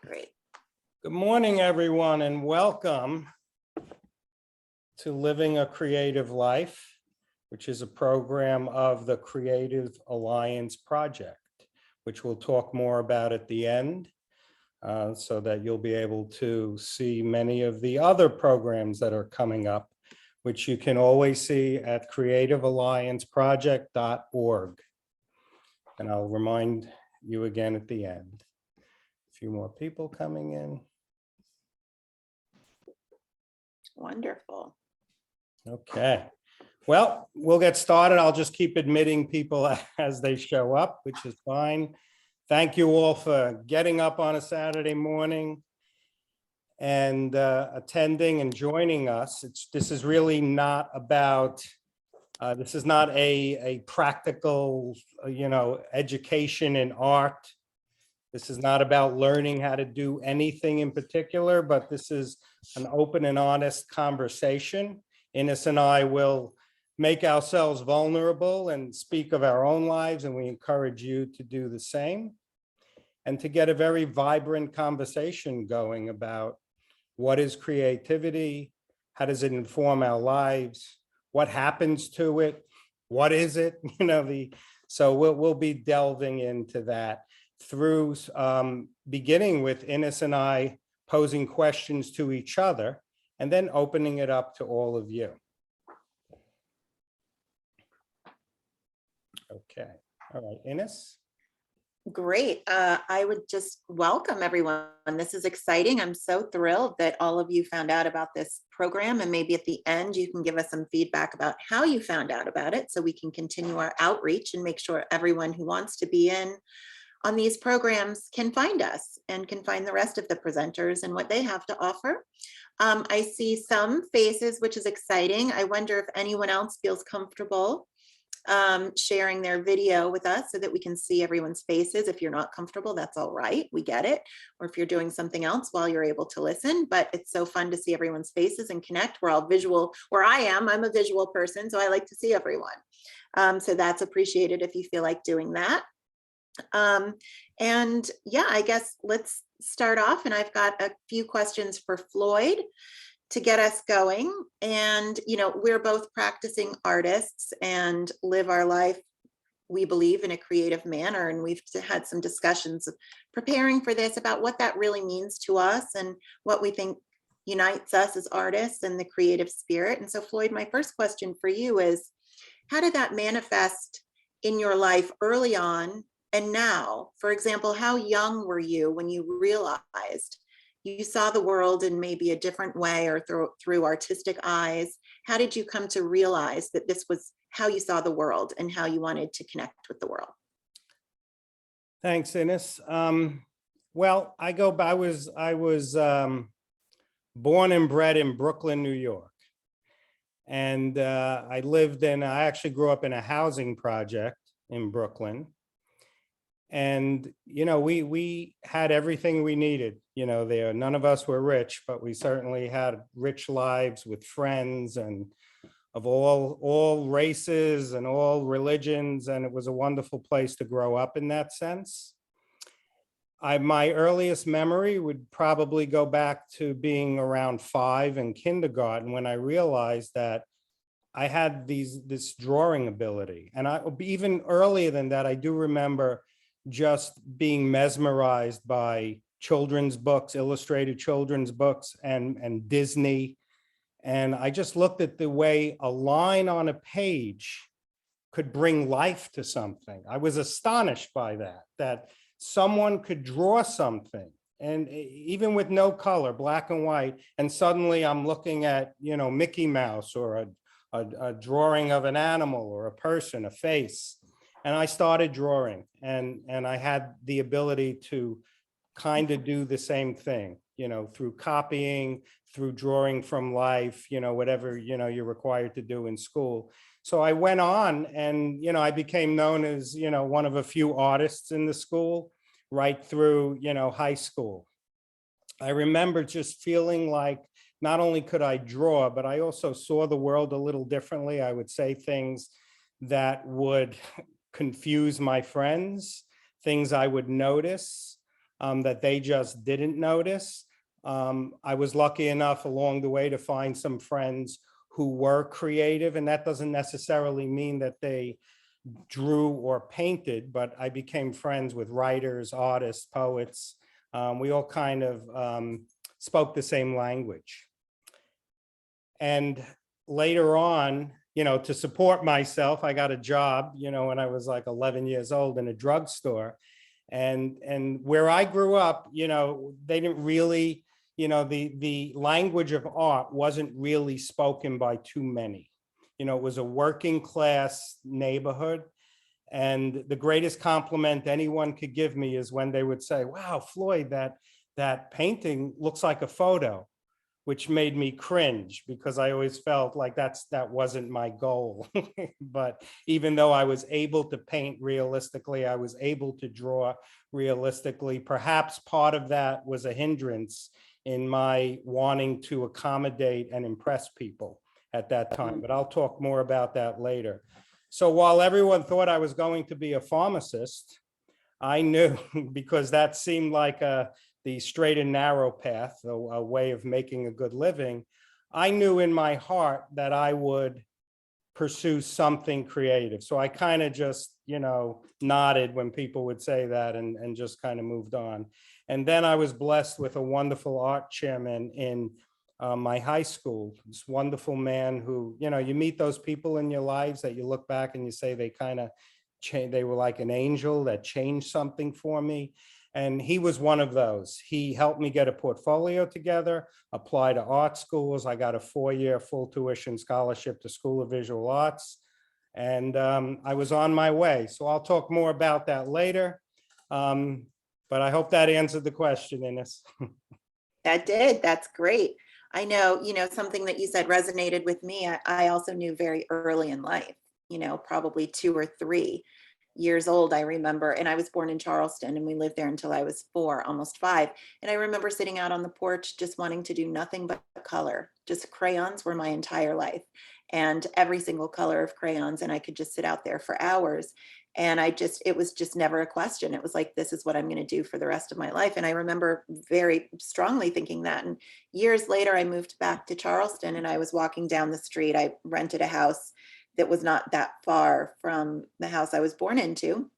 Great. Good morning, everyone, and welcome to Living a Creative Life, which is a program of the Creative Alliance Project, which we'll talk more about at the end, so that you'll be able to see many of the other programs that are coming up, which you can always see at creativeallianceproject.org. And I'll remind you again at the end. A few more people coming in. Wonderful. Okay, well, we'll get started. I'll just keep admitting people as they show up, which is fine. Thank you all for getting up on a Saturday morning and attending and joining us. This is really not about, this is not a practical, education in art. This is not about learning how to do anything in particular, but this is an open and honest conversation. Inness and I will make ourselves vulnerable and speak of our own lives, and we encourage you to do the same and to get a very vibrant conversation going about what is creativity, how does it inform our lives, what happens to it, what is it, so we'll be delving into that through beginning with Inness and I posing questions to each other and then opening it up to all of you. Okay, all right, Inness. Great. I would just welcome everyone. This is exciting. I'm so thrilled that all of you found out about this program, and maybe at the end you can give us some feedback about how you found out about it so we can continue our outreach and make sure everyone who wants to be in on these programs can find us and can find the rest of the presenters and what they have to offer. I see some faces, which is exciting. I wonder if anyone else feels comfortable sharing their video with us so that we can see everyone's faces. If you're not comfortable, that's all right. We get it. Or if you're doing something else while you're able to listen, but it's so fun to see everyone's faces and connect. We're all visual, where I'm a visual person, so I like to see everyone. So that's appreciated if you feel like doing that. And yeah, I guess let's start off, and I've got a few questions for Floyd to get us going. And we're both practicing artists and live our life, we believe, in a creative manner, and we've had some discussions of preparing for this about what that really means to us and what we think unites us as artists and the creative spirit. And so Floyd, my first question for you is, how did that manifest in your life early on and now? For example, how young were you when you realized you saw the world in maybe a different way or through artistic eyes? How did you come to realize that this was how you saw the world and how you wanted to connect with the world? Thanks, Inness. Well, I was born and bred in Brooklyn, New York. And I actually grew up in a housing project in Brooklyn. And, we had everything we needed, there. None of us were rich, but we certainly had rich lives with friends and of all races and all religions. And it was a wonderful place to grow up in that sense. My earliest memory would probably go back to being around 5 in kindergarten, when I realized that I had this drawing ability. And even earlier than that, I do remember just being mesmerized by children's books, illustrated children's books, and Disney. And I just looked at the way a line on a page could bring life to something. I was astonished by that someone could draw something, and even with no color, black and white, and suddenly I'm looking at, Mickey Mouse or a drawing of an animal or a person, a face. And I started drawing, and I had the ability to kind of do the same thing, through copying, through drawing from life, whatever, you're required to do in school. So I went on and, I became known as, one of a few artists in the school right through, high school. I remember just feeling like not only could I draw, but I also saw the world a little differently. I would say things that would confuse my friends, things I would notice. that they just didn't notice. I was lucky enough along the way to find some friends who were creative, and that doesn't necessarily mean that they drew or painted, but I became friends with writers, artists, poets. We all kind of spoke the same language. And later on, to support myself, I got a job, when I was like 11 years old in a drugstore. And where I grew up, they didn't really, the language of art wasn't really spoken by too many. It was a working class neighborhood. And the greatest compliment anyone could give me is when they would say, wow, Floyd, that painting looks like a photo, which made me cringe because I always felt like that wasn't my goal. But even though I was able to paint realistically, I was able to draw realistically, perhaps part of that was a hindrance in my wanting to accommodate and impress people at that time. But I'll talk more about that later. So while everyone thought I was going to be a pharmacist, I knew, because that seemed like the straight and narrow path, a way of making a good living, I knew in my heart that I would pursue something creative. So I kind of just, nodded when people would say that and just kind of moved on. And then I was blessed with a wonderful art chairman in my high school, this wonderful man who, you meet those people in your lives that you look back and you say they kind of changed, they were like an angel that changed something for me. And he was one of those. He helped me get a portfolio together, apply to art schools. I got a 4-year full tuition scholarship to School of Visual Arts. And I was on my way. So I'll talk more about that later. But I hope that answered the question, Inness. That did. That's great. I know, something that you said resonated with me. I also knew very early in life, probably 2 or 3 years old, I remember. And I was born in Charleston and we lived there until I was 4, almost 5. And I remember sitting out on the porch, just wanting to do nothing but color. Just crayons were my entire life, and every single color of crayons. And I could just sit out there for hours. And it was just never a question. It was like, this is what I'm going to do for the rest of my life. And I remember very strongly thinking that. And years later, I moved back to Charleston and I was walking down the street. I rented a house that was not that far from the house I was born into.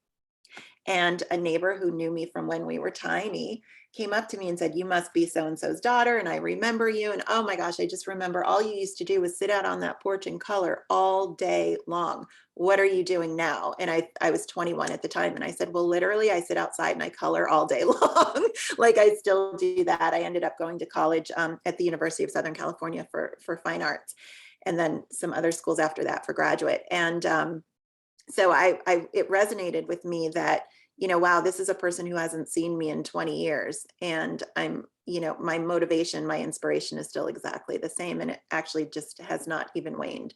And a neighbor who knew me from when we were tiny came up to me and said, you must be so-and-so's daughter. And I remember you. And oh my gosh, I just remember all you used to do was sit out on that porch and color all day long. What are you doing now? And I was 21 at the time. And I said, well, literally I sit outside and I color all day long. Like I still do that. I ended up going to college at the University of Southern California for fine arts, and then some other schools after that for graduate. And so it resonated with me that, wow, this is a person who hasn't seen me in 20 years. And I'm, my motivation, my inspiration is still exactly the same. And it actually just has not even waned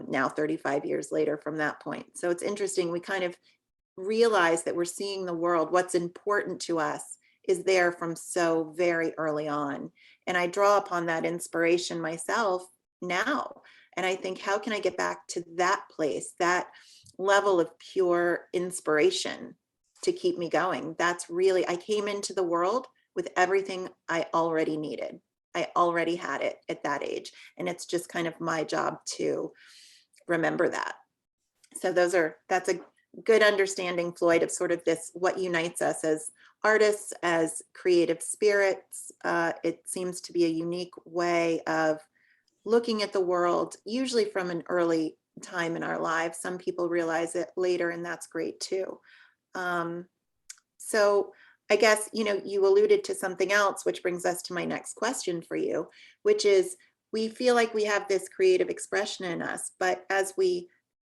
now 35 years later from that point. So it's interesting. We kind of realize that we're seeing the world. What's important to us is there from so very early on. And I draw upon that inspiration myself now. And I think, how can I get back to that place, that level of pure inspiration to keep me going? That's really, I came into the world with everything I already needed. I already had it at that age. And it's just kind of my job to remember that. So that's a good understanding, Floyd, of sort of this, what unites us as artists, as creative spirits. It seems to be a unique way of looking at the world, usually from an early time in our lives. Some people realize it later, and that's great too. So I guess, you alluded to something else, which brings us to my next question for you, which is, we feel like we have this creative expression in us, but as we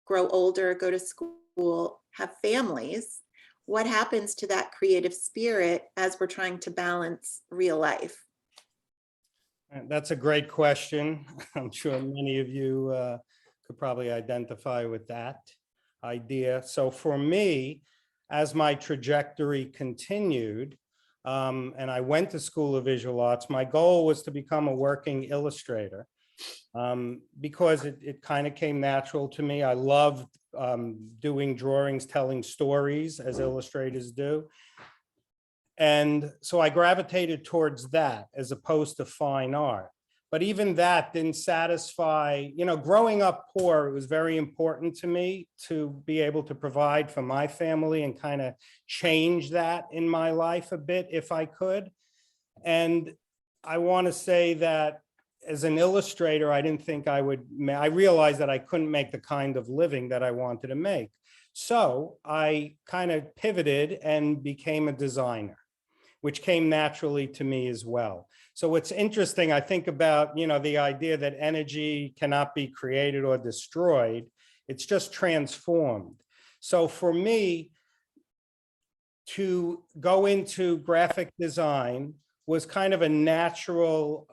grow older, go to school, have families, what happens to that creative spirit as we're trying to balance real life? That's a great question. I'm sure many of you could probably identify with that idea. So for me, as my trajectory continued, and I went to School of Visual Arts, my goal was to become a working illustrator, because it kind of came natural to me. I loved doing drawings, telling stories as illustrators do. And so I gravitated towards that as opposed to fine art. But even that didn't satisfy, growing up poor, it was very important to me to be able to provide for my family and kind of change that in my life a bit if I could. And I want to say that as an illustrator, I didn't think I would, I realized that I couldn't make the kind of living that I wanted to make. So I kind of pivoted and became a designer, which came naturally to me as well. So what's interesting, I think about, the idea that energy cannot be created or destroyed, it's just transformed. So for me, to go into graphic design was kind of a natural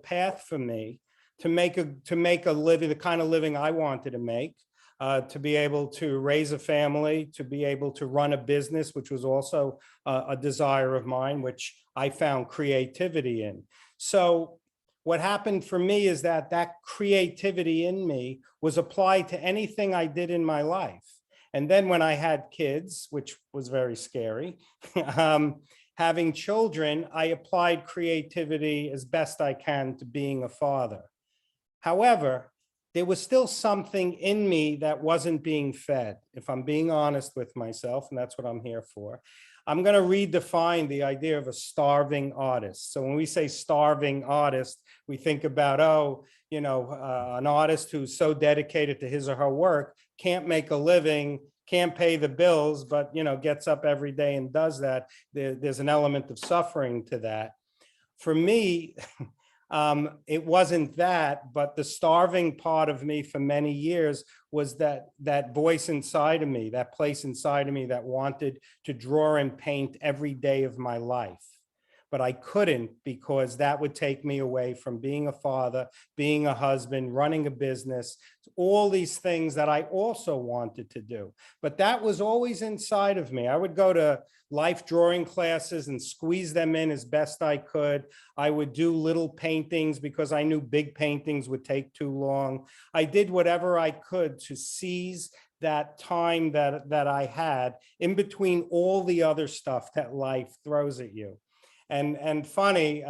path for me to make a living, the kind of living I wanted to make. To be able to raise a family, to be able to run a business, which was also a desire of mine, which I found creativity in. So what happened for me is that creativity in me was applied to anything I did in my life. And then when I had kids, which was very scary, having children, I applied creativity as best I can to being a father. However, there was still something in me that wasn't being fed, if I'm being honest with myself, and that's what I'm here for. I'm going to redefine the idea of a starving artist. So when we say starving artist, we think about, an artist who's so dedicated to his or her work, can't make a living, can't pay the bills, but, gets up every day and does that. There's an element of suffering to that. For me, it wasn't that, but the starving part of me for many years was that voice inside of me, that place inside of me that wanted to draw and paint every day of my life. But I couldn't, because that would take me away from being a father, being a husband, running a business, all these things that I also wanted to do. But that was always inside of me. I would go to life drawing classes and squeeze them in as best I could. I would do little paintings because I knew big paintings would take too long. I did whatever I could to seize that time that I had in between all the other stuff that life throws at you. And funny,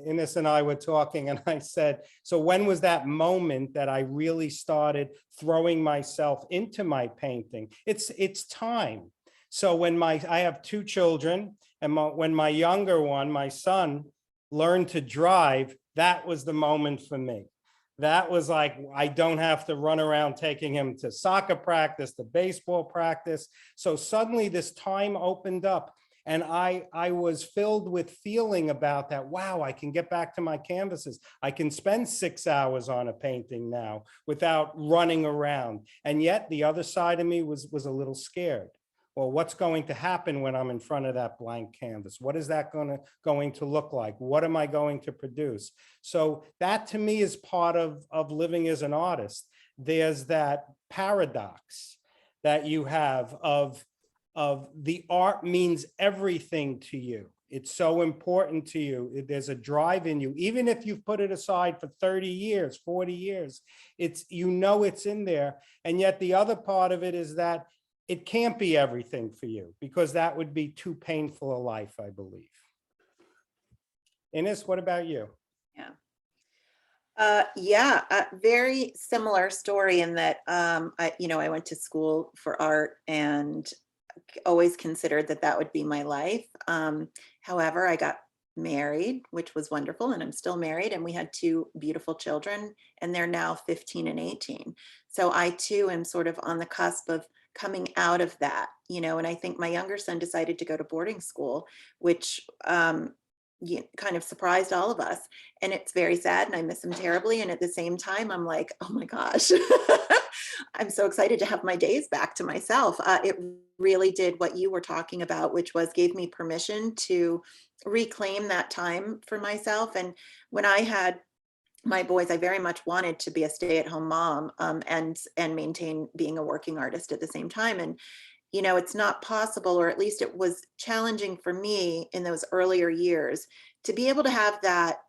Inness and I were talking, and I said, so when was that moment that I really started throwing myself into my painting? It's time. So when I have two children, and when my younger one, my son, learned to drive, that was the moment for me. That was like, I don't have to run around taking him to soccer practice, to baseball practice. So suddenly this time opened up. And I was filled with feeling about that. Wow, I can get back to my canvases. I can spend 6 hours on a painting now without running around. And yet the other side of me was a little scared. Well, what's going to happen when I'm in front of that blank canvas? What is that going to look like? What am I going to produce? So that to me is part of living as an artist. There's that paradox that you have of the art means everything to you. It's so important to you. There's a drive in you, even if you've put it aside for 30 years, 40 years, it's in there. And yet the other part of it is that it can't be everything for you, because that would be too painful a life, I believe. Inness, what about you? Very similar story in that I went to school for art and always considered that would be my life. However, I got married, which was wonderful, and I'm still married, and we had two beautiful children, and they're now 15 and 18. So I too am sort of on the cusp of coming out of that, and I think my younger son decided to go to boarding school, which kind of surprised all of us. And it's very sad, and I miss him terribly. And at the same time, I'm like, oh my gosh, I'm so excited to have my days back to myself. It really did what you were talking about, which was gave me permission to reclaim that time for myself. And when I had my boys, I very much wanted to be a stay-at-home mom, and maintain being a working artist at the same time. And it's not possible, or at least it was challenging for me in those earlier years to be able to have that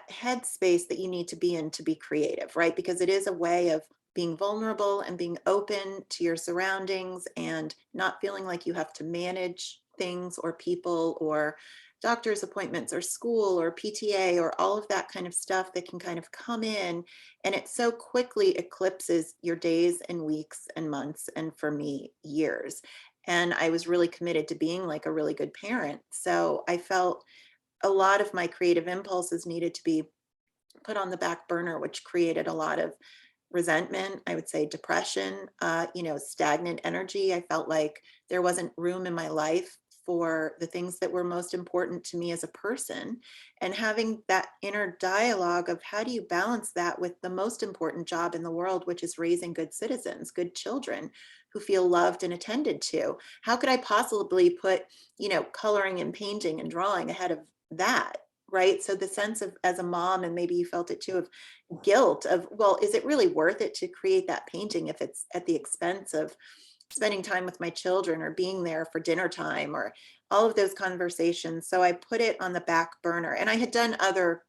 headspace that you need to be in to be creative, right? Because it is a way of being vulnerable and being open to your surroundings and not feeling like you have to manage things or people or doctor's appointments or school or PTA or all of that kind of stuff that can kind of come in, and it so quickly eclipses your days and weeks and months, and for me, years. And I was really committed to being like a really good parent. So I felt a lot of my creative impulses needed to be put on the back burner, which created a lot of resentment, I would say depression, stagnant energy. I felt like there wasn't room in my life for the things that were most important to me as a person. And having that inner dialogue of how do you balance that with the most important job in the world, which is raising good citizens, good children who feel loved and attended to. How could I possibly put, coloring and painting and drawing ahead of that? Right. So the sense of, as a mom, and maybe you felt it too, of guilt of, well, is it really worth it to create that painting if it's at the expense of spending time with my children or being there for dinner time or all of those conversations? So I put it on the back burner, and I had done other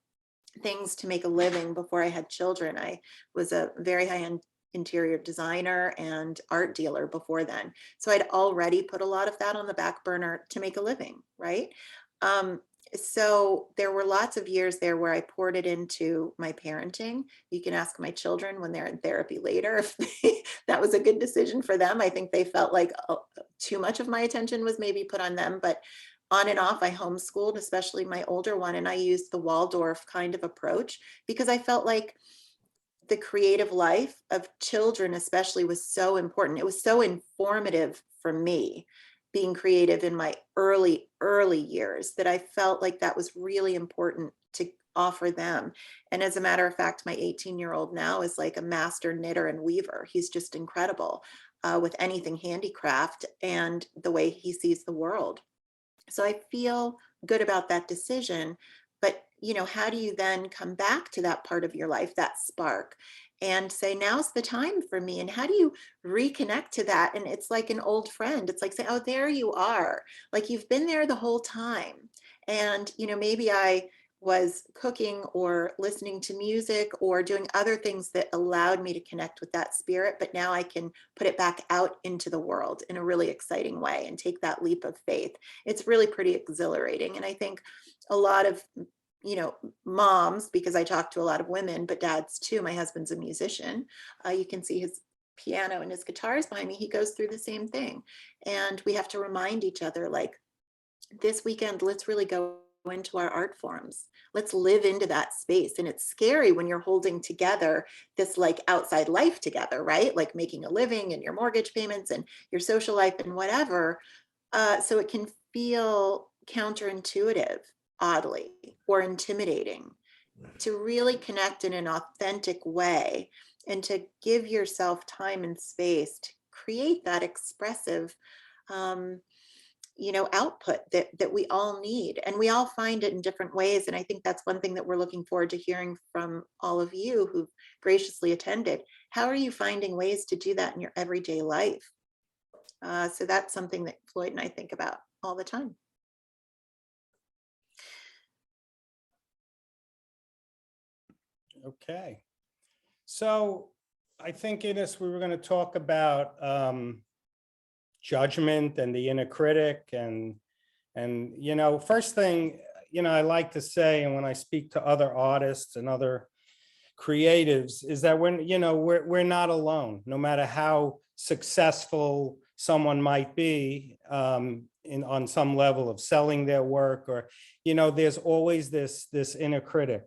things to make a living before I had children. I was a very high-end interior designer and art dealer before then. So I'd already put a lot of that on the back burner to make a living, right? Um, so there were lots of years there where I poured it into my parenting. You can ask my children when they're in therapy later if that was a good decision for them. I think they felt like too much of my attention was maybe put on them, but on and off, I homeschooled, especially my older one, and I used the Waldorf kind of approach because I felt like the creative life of children especially was so important. It was so informative for me being creative in my early years that I felt like that was really important to offer them. And as a matter of fact, my 18-year-old now is like a master knitter and weaver. He's just incredible with anything handicraft and the way he sees the world. So I feel good about that decision. But, how do you then come back to that part of your life, that spark, and say, now's the time for me? And how do you reconnect to that? And it's like an old friend. It's like say, oh, there you are. Like you've been there the whole time. And, maybe I was cooking or listening to music or doing other things that allowed me to connect with that spirit. But now I can put it back out into the world in a really exciting way and take that leap of faith. It's really pretty exhilarating. And I think a lot of, moms, because I talk to a lot of women, but dads too. My husband's a musician. You can see his piano and his guitars behind me. He goes through the same thing. And we have to remind each other, like, this weekend, let's really go into our art forms. Let's live into that space. And it's scary when you're holding together this like outside life together, right? Like making a living and your mortgage payments and your social life and whatever. So it can feel counterintuitive, oddly, or intimidating to really connect in an authentic way and to give yourself time and space to create that expressive um, output that we all need, and we all find it in different ways. And I think that's one thing that we're looking forward to hearing from all of you who've graciously attended. How are you finding ways to do that in your everyday life? So that's something that Floyd and I think about all the time. Okay. So I think in this, we were going to talk about judgment and the inner critic. And, first thing, I like to say, and when I speak to other artists and other creatives, is that we're not alone, no matter how successful someone might be on some level of selling their work, or, there's always this inner critic.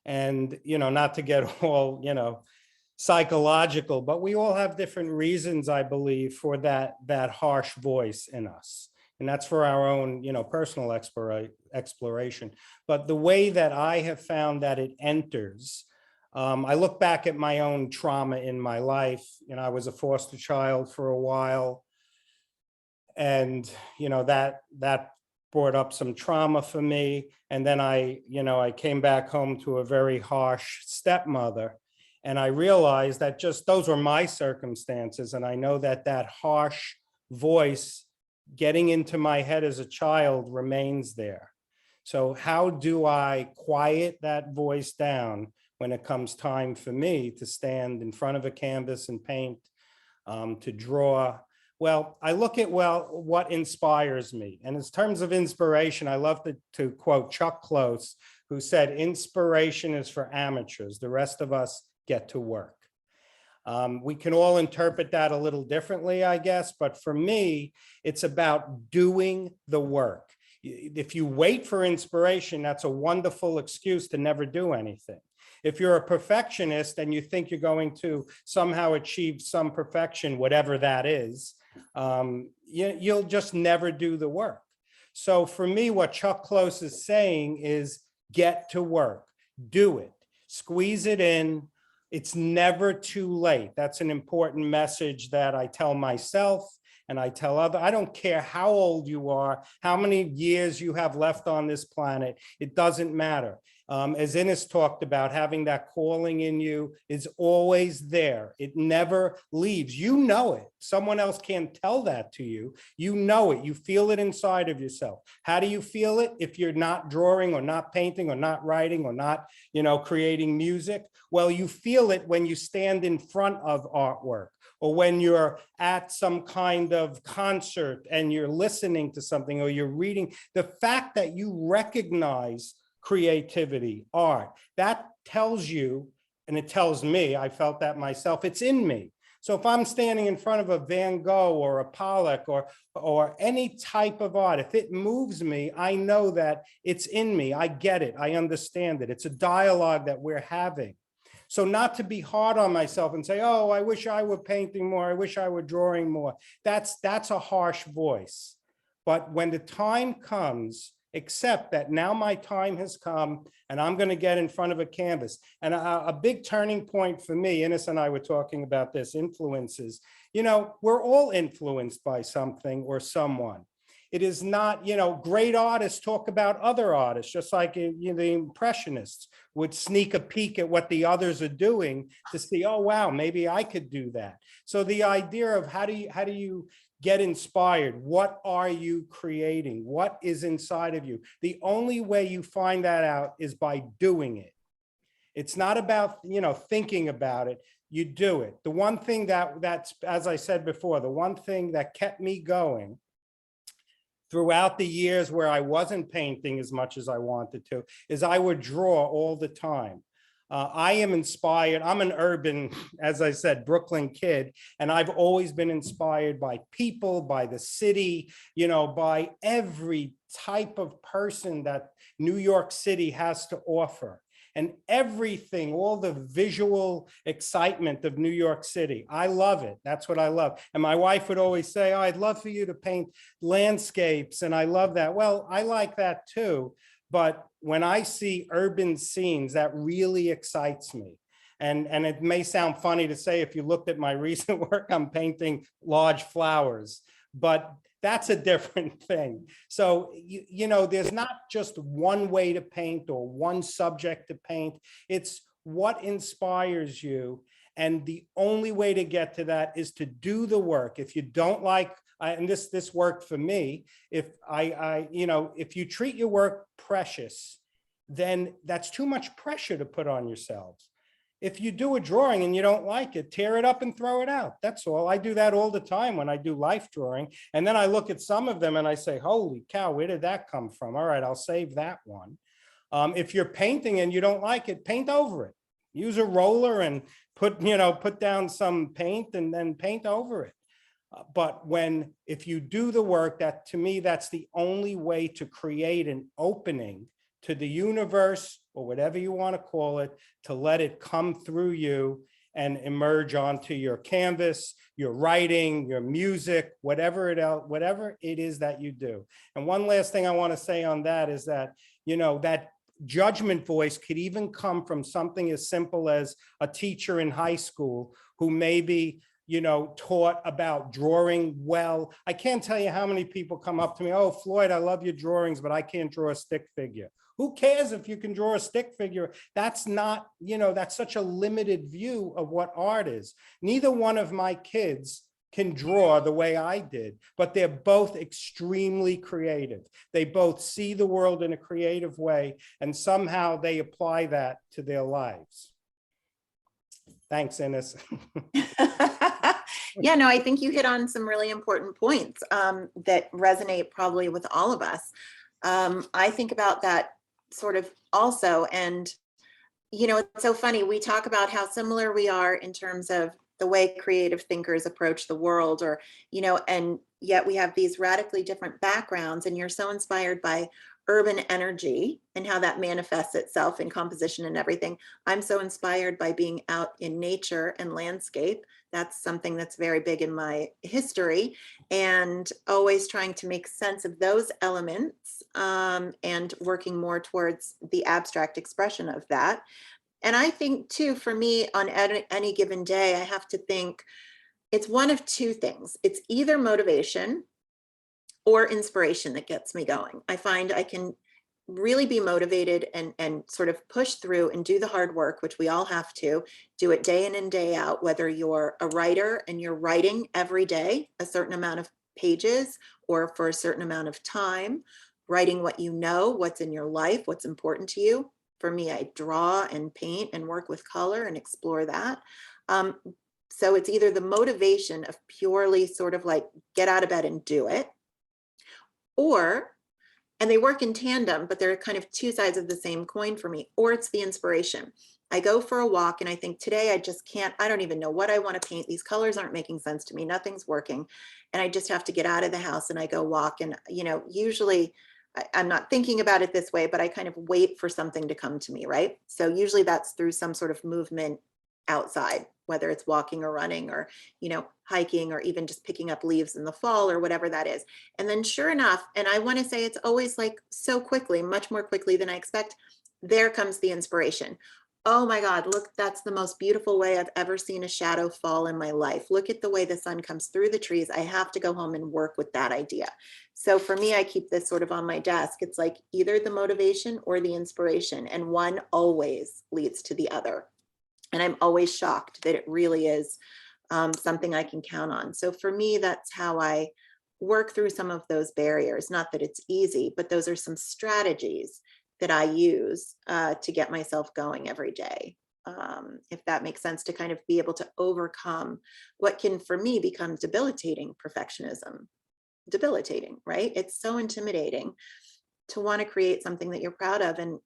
And, not to get all, psychological, but we all have different reasons, I believe, for that harsh voice in us. And that's for our own, personal exploration. But the way that I have found that it enters, I look back at my own trauma in my life. I was a foster child for a while. And, that brought up some trauma for me. And then I came back home to a very harsh stepmother. And I realized that just those were my circumstances. And I know that harsh voice getting into my head as a child remains there. So how do I quiet that voice down when it comes time for me to stand in front of a canvas and paint, to draw, Well, I look at, well, what inspires me. And in terms of inspiration, I love to quote Chuck Close, who said, inspiration is for amateurs. The rest of us get to work. We can all interpret that a little differently, I guess, but for me, it's about doing the work. If you wait for inspiration, that's a wonderful excuse to never do anything. If you're a perfectionist and you think you're going to somehow achieve some perfection, whatever that is, you'll just never do the work. So for me, what Chuck Close is saying is get to work, do it, squeeze it in. It's never too late. That's an important message that I tell myself and I tell others. I don't care how old you are, how many years you have left on this planet. It doesn't matter. As Inness talked about, having that calling in you is always there. It never leaves. You know it. Someone else can't tell that to you. You know it. You feel it inside of yourself. How do you feel it if you're not drawing or not painting or not writing or not, creating music? Well, you feel it when you stand in front of artwork, or when you're at some kind of concert and you're listening to something or you're reading. The fact that you recognize creativity, art, that tells you, and it tells me, I felt that myself, it's in me. So if I'm standing in front of a Van Gogh or a Pollock or any type of art, if it moves me, I know that it's in me. I get it. I understand it. It's a dialogue that we're having. So not to be hard on myself and say, oh, I wish I were painting more. I wish I were drawing more. That's a harsh voice. But when the time comes, accept that now my time has come and I'm going to get in front of a canvas. And a big turning point for me, Inness and I were talking about this, influences. We're all influenced by something or someone. It is not, great artists talk about other artists, just like the Impressionists would sneak a peek at what the others are doing to see, oh, wow, maybe I could do that. So the idea of how do you get inspired? What are you creating? What is inside of you? The only way you find that out is by doing it. It's not about, thinking about it. You do it. The one thing that's, as I said before, the one thing that kept me going throughout the years where I wasn't painting as much as I wanted to is I would draw all the time. I am inspired. I'm an urban, as I said, Brooklyn kid, and I've always been inspired by people, by the city, by every type of person that New York City has to offer. And everything, all the visual excitement of New York City. I love it. That's what I love. And my wife would always say, oh, I'd love for you to paint landscapes. And I love that. Well, I like that too. But when I see urban scenes, that really excites me. And it may sound funny to say, if you looked at my recent work, I'm painting large flowers, but that's a different thing. So, there's not just one way to paint or one subject to paint. It's what inspires you. And the only way to get to that is to do the work. If you don't like, and this worked for me, if if you treat your work precious, then that's too much pressure to put on yourselves. If you do a drawing and you don't like it, tear it up and throw it out. That's all. I do that all the time when I do life drawing. And then I look at some of them and I say, holy cow, where did that come from? All right, I'll save that one. If you're painting and you don't like it, paint over it. Use a roller and put down some paint and then paint over it. But if you do the work, that to me, that's the only way to create an opening to the universe, or whatever you want to call it, to let it come through you and emerge onto your canvas, your writing, your music, whatever it is that you do. And one last thing I want to say on that is that, that judgment voice could even come from something as simple as a teacher in high school who maybe taught about drawing well. I can't tell you how many people come up to me, oh, Floyd, I love your drawings, but I can't draw a stick figure. Who cares if you can draw a stick figure? That's not, that's such a limited view of what art is. Neither one of my kids can draw the way I did, but they're both extremely creative. They both see the world in a creative way, and somehow they apply that to their lives. Thanks, Inness. Yeah, no, I think you hit on some really important points that resonate probably with all of us. I think about that sort of also, and it's so funny. We talk about how similar we are in terms of the way creative thinkers approach the world, or, and yet we have these radically different backgrounds. And you're so inspired by urban energy and how that manifests itself in composition and everything. I'm so inspired by being out in nature and landscape. That's something that's very big in my history, and always trying to make sense of those elements, and working more towards the abstract expression of that. And I think too, for me, on any given day, I have to think it's one of two things. It's either motivation or inspiration that gets me going. I find I can really be motivated and sort of push through and do the hard work, which we all have to do it day in and day out, whether you're a writer and you're writing every day, a certain amount of pages, or for a certain amount of time, writing what you know, what's in your life, what's important to you. For me, I draw and paint and work with color and explore that. Um, so it's either the motivation of purely sort of like get out of bed and do it, or, and they work in tandem, but they're kind of two sides of the same coin for me, or it's the inspiration. I go for a walk and I think today I just can't, I don't even know what I want to paint. These colors aren't making sense to me. Nothing's working. And I just have to get out of the house and I go walk. And, usually I'm not thinking about it this way, but I kind of wait for something to come to me, right? So usually that's through some sort of movement outside, whether it's walking or running or, hiking, or even just picking up leaves in the fall or whatever that is. And then sure enough, and I want to say it's always like so quickly, much more quickly than I expect, there comes the inspiration. Oh my God, look, that's the most beautiful way I've ever seen a shadow fall in my life. Look at the way the sun comes through the trees. I have to go home and work with that idea. So for me, I keep this sort of on my desk. It's like either the motivation or the inspiration, and one always leads to the other. And I'm always shocked that it really is something I can count on. So for me, that's how I work through some of those barriers. Not that it's easy, but those are some strategies that I use to get myself going every day. If that makes sense, to kind of be able to overcome what can, for me, become debilitating perfectionism. Debilitating, right? It's so intimidating to want to create something that you're proud of, and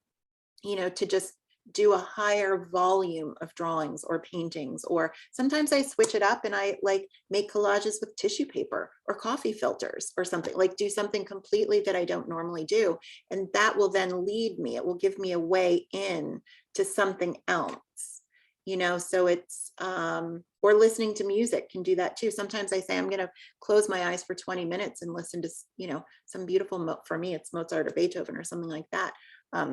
to just do a higher volume of drawings or paintings. Or sometimes I switch it up and I like make collages with tissue paper or coffee filters or something, like do something completely that I don't normally do. And that will then lead me, it will give me a way in to something else, so it's, or listening to music can do that too. Sometimes I say, I'm going to close my eyes for 20 minutes and listen to, some beautiful, for me, it's Mozart or Beethoven or something like that.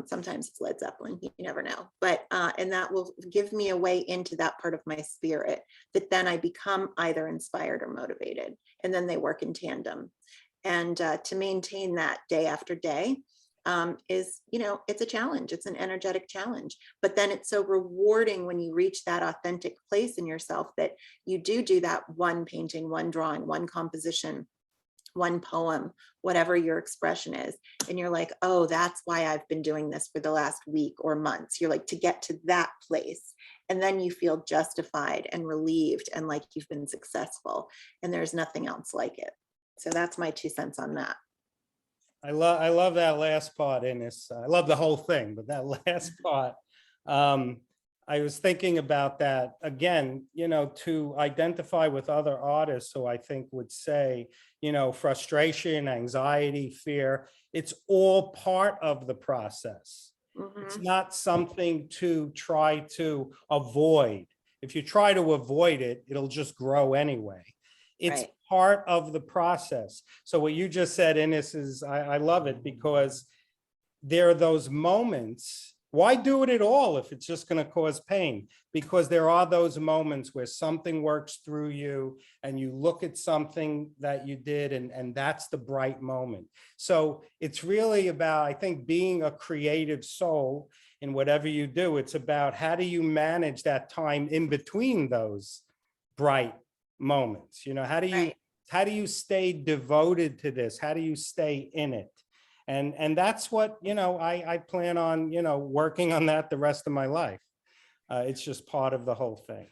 Sometimes it's Led Zeppelin, you never know. But, and that will give me a way into that part of my spirit that then I become either inspired or motivated. And then they work in tandem. And to maintain that day after day is, it's a challenge. It's an energetic challenge. But then it's so rewarding when you reach that authentic place in yourself that you do that one painting, one drawing, one composition, one poem, whatever your expression is. And you're like, oh, that's why I've been doing this for the last week or months. You're like, to get to that place. And then you feel justified and relieved and like you've been successful. And there's nothing else like it. So that's my 2 cents on that. I love that last part, Inness. I love the whole thing, but that last part, I was thinking about that again, to identify with other artists who I think would say, frustration, anxiety, fear, it's all part of the process. It's Mm-hmm. not something to try to avoid. If you try to avoid it, it'll just grow anyway. It's Right. part of the process. So what you just said, Inness, is I love it, because there are those moments. Why do it at all if it's just going to cause pain? Because there are those moments where something works through you and you look at something that you did, and that's the bright moment. So it's really about, I think, being a creative soul in whatever you do. It's about how do you manage that time in between those bright moments? Right. How do you stay devoted to this? How do you stay in it? And that's what, I plan on, working on that the rest of my life. It's just part of the whole thing.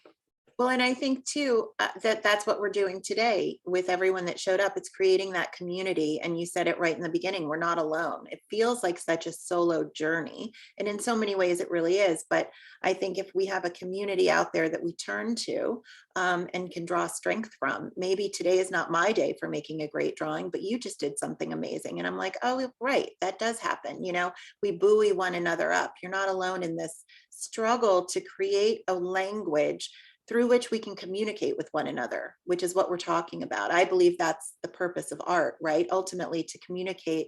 Well, and I think too, that that's what we're doing today with everyone that showed up. It's creating that community. And you said it right in the beginning, we're not alone. It feels like such a solo journey. And in so many ways it really is. But I think if we have a community out there that we turn to, and can draw strength from, maybe today is not my day for making a great drawing, but you just did something amazing. And I'm like, oh, right, that does happen. You know, we buoy one another up. You're not alone in this struggle to create a language through which we can communicate with one another, which is what we're talking about. I believe that's the purpose of art, right? Ultimately, to communicate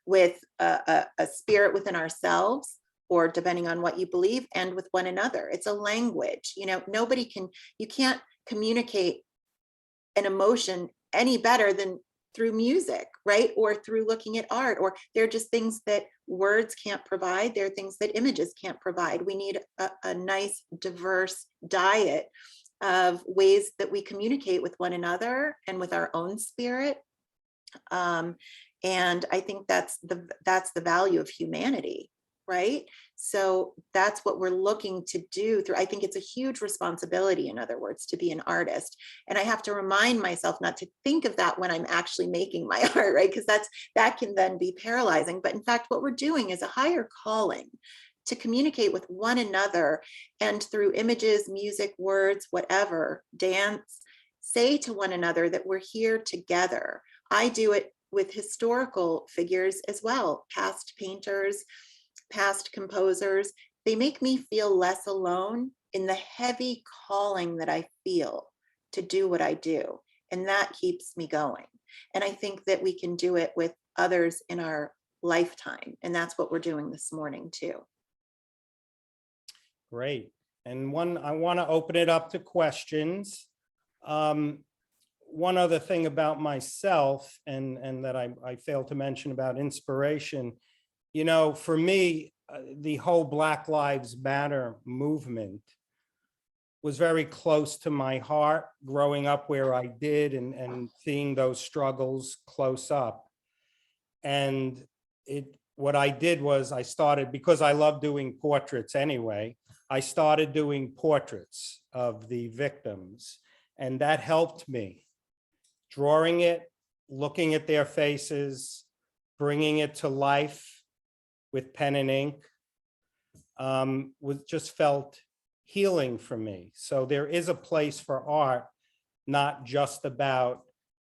with a spirit within ourselves, or depending on what you believe, and with one another. It's a language. You know, you can't communicate an emotion any better than through music, right? Or through looking at art, or they're just things that words can't provide. They're things that images can't provide. We need a nice, diverse diet of ways that we communicate with one another and with our own spirit. And I think that's the value of humanity, right? So that's what we're looking to do through. I think it's a huge responsibility, in other words, to be an artist. And I have to remind myself not to think of that when I'm actually making my art, right? Because that can then be paralyzing. But in fact, what we're doing is a higher calling to communicate with one another, and through images, music, words, whatever, dance, say to one another that we're here together. I do it with historical figures as well, past painters, past composers. They make me feel less alone in the heavy calling that I feel to do what I do. And that keeps me going. And I think that we can do it with others in our lifetime. And that's what we're doing this morning too. Great. And I want to open it up to questions. One other thing about myself, and that I failed to mention about inspiration, you know, for me, the whole Black Lives Matter movement was very close to my heart growing up where I did, and seeing those struggles close up. And what I did was I started, because I love doing portraits anyway, I started doing portraits of the victims, and that helped me. Drawing it, looking at their faces, bringing it to life with pen and ink, was just felt healing for me. So there is a place for art, not just about,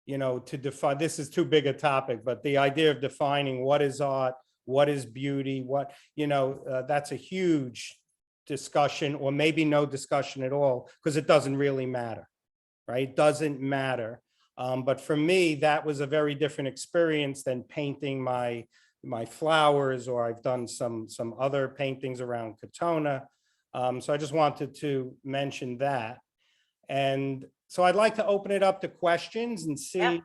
you know, to define, this is too big a topic, but the idea of defining what is art, what is beauty, what, you know, that's a huge discussion, or maybe no discussion at all, because it doesn't really matter, right? It doesn't matter. But for me, that was a very different experience than painting my flowers, or I've done some other paintings around Katona. So I just wanted to mention that. And so I'd like to open it up to questions and see, Yeah.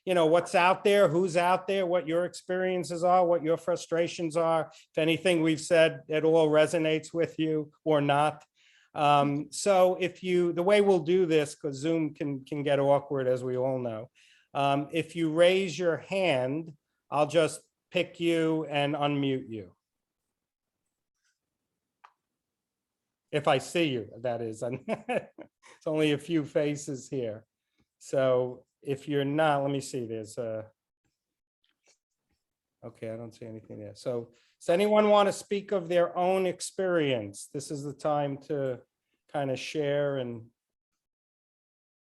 you know, what's out there, who's out there, what your experiences are, what your frustrations are, if anything we've said at all resonates with you or not. So the way we'll do this, because Zoom can get awkward, as we all know. If you raise your hand, I'll just pick you and unmute you. If I see you, that is. It's only a few faces here. So if you're not, let me see, there's okay, I don't see anything there. So does anyone want to speak of their own experience? This is the time to kind of share and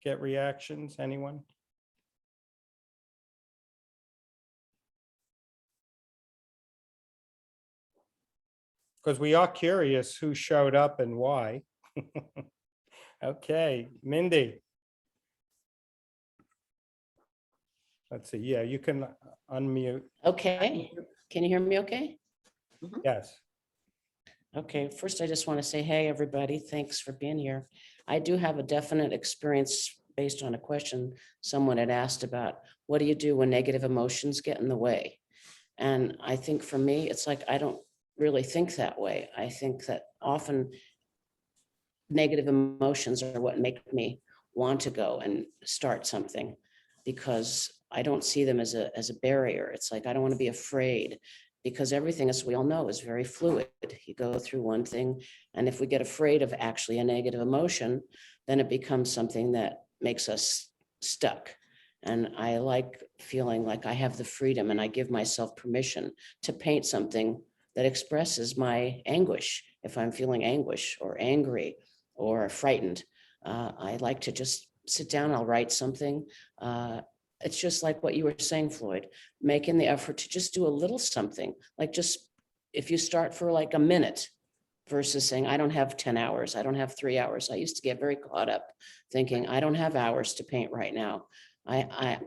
get reactions. Anyone? Because we are curious who showed up and why. Okay, Mindy. Let's see. Yeah, you can unmute. Okay, can you hear me okay? Yes. Okay, first I just want to say, hey, everybody, thanks for being here. I do have a definite experience based on a question someone had asked about, what do you do when negative emotions get in the way? And I think for me, it's like, I don't really think that way. I think that often negative emotions are what make me want to go and start something, because I don't see them as a barrier. It's like, I don't want to be afraid. because everything, as we all know, is very fluid. You go through one thing, and if we get afraid of actually a negative emotion, then it becomes something that makes us stuck. And I like feeling like I have the freedom and I give myself permission to paint something that expresses my anguish. If I'm feeling anguish or angry or frightened, I like to just sit down, I'll write something. It's just like what you were saying, Floyd, making the effort to just do a little something, like just if you start for like a minute versus saying, I don't have 10 hours, I don't have 3 hours. I used to get very caught up thinking, I don't have hours to paint right now. I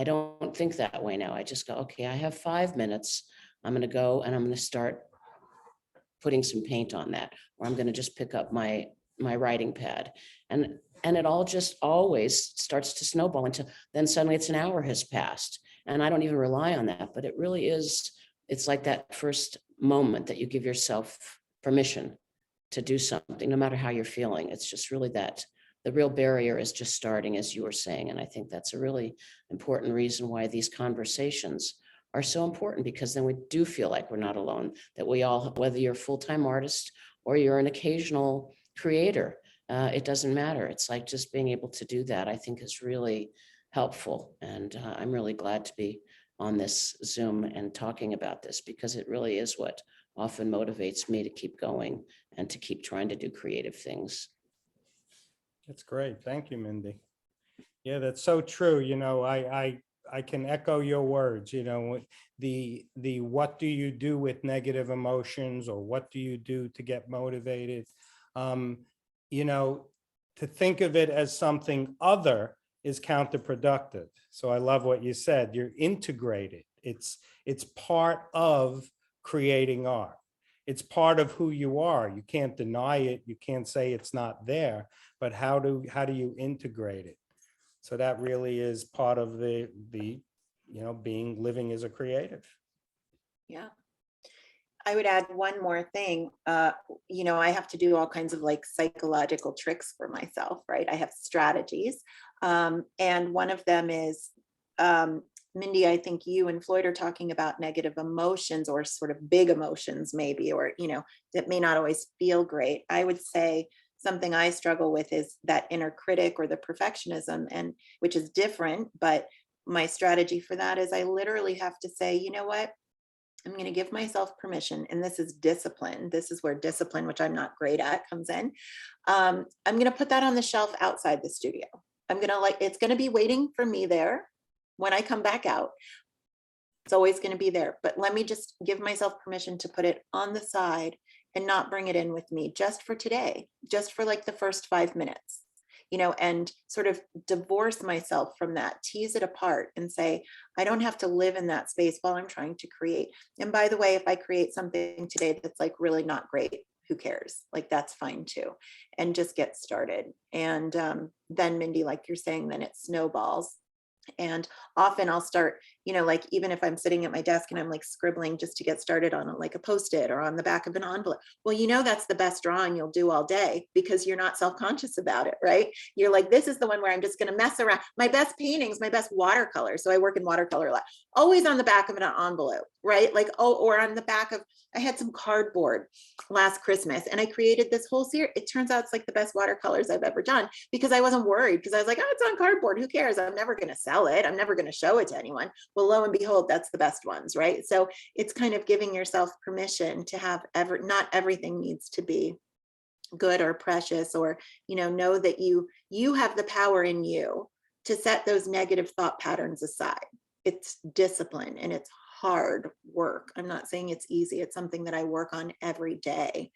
don't think that way now. I just go, okay, I have 5 minutes. I'm going to go and I'm going to start putting some paint on that, or I'm going to just pick up my writing pad. And it all just always starts to snowball until then suddenly it's an hour has passed. And I don't even rely on that, but it really is, it's like that first moment that you give yourself permission to do something, no matter how you're feeling. It's just really that the real barrier is just starting, as you were saying. And I think that's a really important reason why these conversations are so important, because then we do feel like we're not alone, that we all, whether you're a full-time artist or you're an occasional creator, it doesn't matter. It's like just being able to do that, I think, is really helpful. And I'm really glad to be on this Zoom and talking about this, because it really is what often motivates me to keep going and to keep trying to do creative things. That's great. Thank you, Mindy. Yeah, that's so true. You know, I can echo your words, you know, the what do you do with negative emotions, or what do you do to get motivated? You know, to think of it as something other is counterproductive. So I love what you said. You're integrated. It's part of creating art. It's part of who you are. You can't deny it. You can't say it's not there, but how do you integrate it? So that really is part of the you know, living as a creative. Yeah. I would add one more thing. You know, I have to do all kinds of like psychological tricks for myself, right? I have strategies. And one of them is, Mindy, I think you and Floyd are talking about negative emotions, or sort of big emotions maybe, or, you know, that may not always feel great. I would say something I struggle with is that inner critic or the perfectionism, and which is different, but my strategy for that is I literally have to say, you know what? I'm going to give myself permission. And this is discipline. This is where discipline, which I'm not great at, comes in. I'm going to put that on the shelf outside the studio. I'm going to it's going to be waiting for me there when I come back out. It's always going to be there. But let me just give myself permission to put it on the side and not bring it in with me just for today, just for like the first 5 minutes, you know, and sort of divorce myself from that, tease it apart and say, I don't have to live in that space while I'm trying to create. And by the way, if I create something today that's like really not great, who cares? Like, that's fine too. And just get started. And then Mindy, like you're saying, then it snowballs. And often I'll start, you know, like even if I'm sitting at my desk and I'm like scribbling just to get started on like a Post-it or on the back of an envelope. Well, you know, that's the best drawing you'll do all day, because you're not self-conscious about it, right? You're like, this is the one where I'm just going to mess around. My best paintings, my best watercolor. So I work in watercolor a lot, always on the back of an envelope, right? Like, oh, or on the back of, I had some cardboard last Christmas and I created this whole series. It turns out it's like the best watercolors I've ever done, because I wasn't worried, because I was like, oh, it's on cardboard. Who cares? I'm never going to sell it. I'm never going to show it to anyone. Well, lo and behold, that's the best ones, right? So it's kind of giving yourself permission to have not everything needs to be good or precious, or, you know that you have the power in you to set those negative thought patterns aside. It's discipline and it's hard work. I'm not saying it's easy. It's something that I work on every day,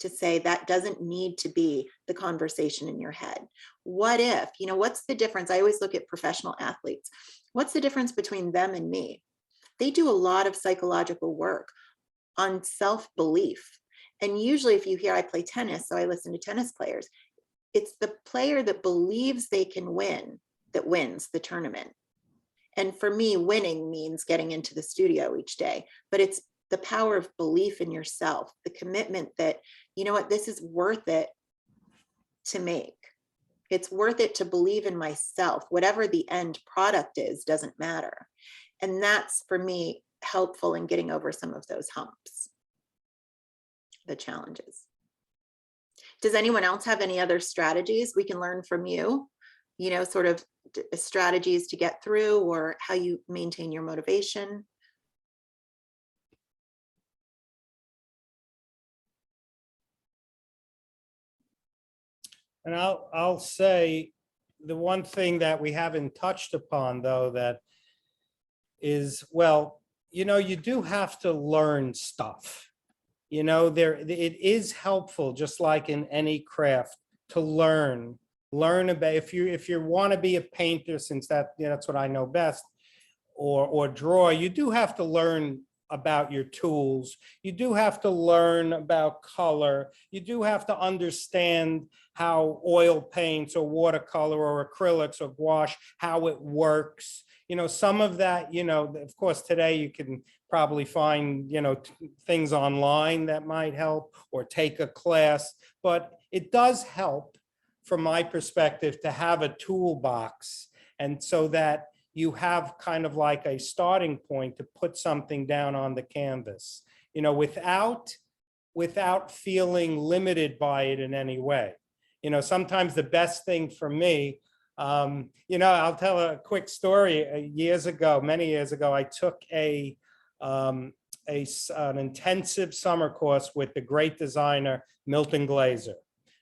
to say that doesn't need to be the conversation in your head. What if, you know, what's the difference? I always look at professional athletes. What's the difference between them and me? They do a lot of psychological work on self-belief. And usually if you hear, I play tennis, so I listen to tennis players, it's the player that believes they can win that wins the tournament. And for me, winning means getting into the studio each day, but it's the power of belief in yourself, the commitment that, you know what, this is worth it to make. It's worth it to believe in myself. Whatever the end product is, doesn't matter. And that's, for me, helpful in getting over some of those humps, the challenges. Does anyone else have any other strategies we can learn from you? You know, sort of strategies to get through, or how you maintain your motivation? And I'll say the one thing that we haven't touched upon, though, that is, well, you know, you do have to learn stuff. You know, it is helpful, just like in any craft, to learn about, if you want to be a painter, since that, you know, that's what I know best, or draw, you do have to learn about your tools. You do have to learn about color. You do have to understand how oil paints or watercolor or acrylics or gouache, how it works. You know, some of that, you know, of course, today you can probably find, you know, things online that might help, or take a class, but it does help, from my perspective, to have a toolbox. And so that you have kind of like a starting point to put something down on the canvas, you know, without feeling limited by it in any way. You know, sometimes the best thing for me, you know, I'll tell a quick story. Many years ago, I took an intensive summer course with the great designer, Milton Glaser.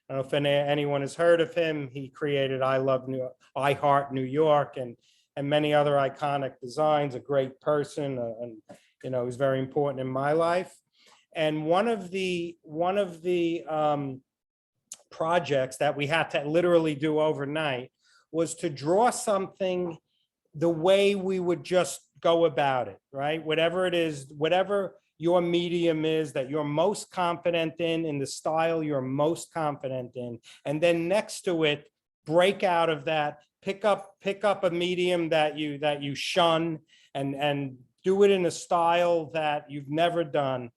I don't know if anyone has heard of him. He created I Heart New York, and many other iconic designs. A great person, and you know, he's very important in my life. And one of the projects that we had to literally do overnight was to draw something the way we would just go about it, right? Whatever it is, whatever your medium is that you're most confident in the style you're most confident in, and then next to it, break out of that, pick up a medium that you shun, and do it in a style that you've never done.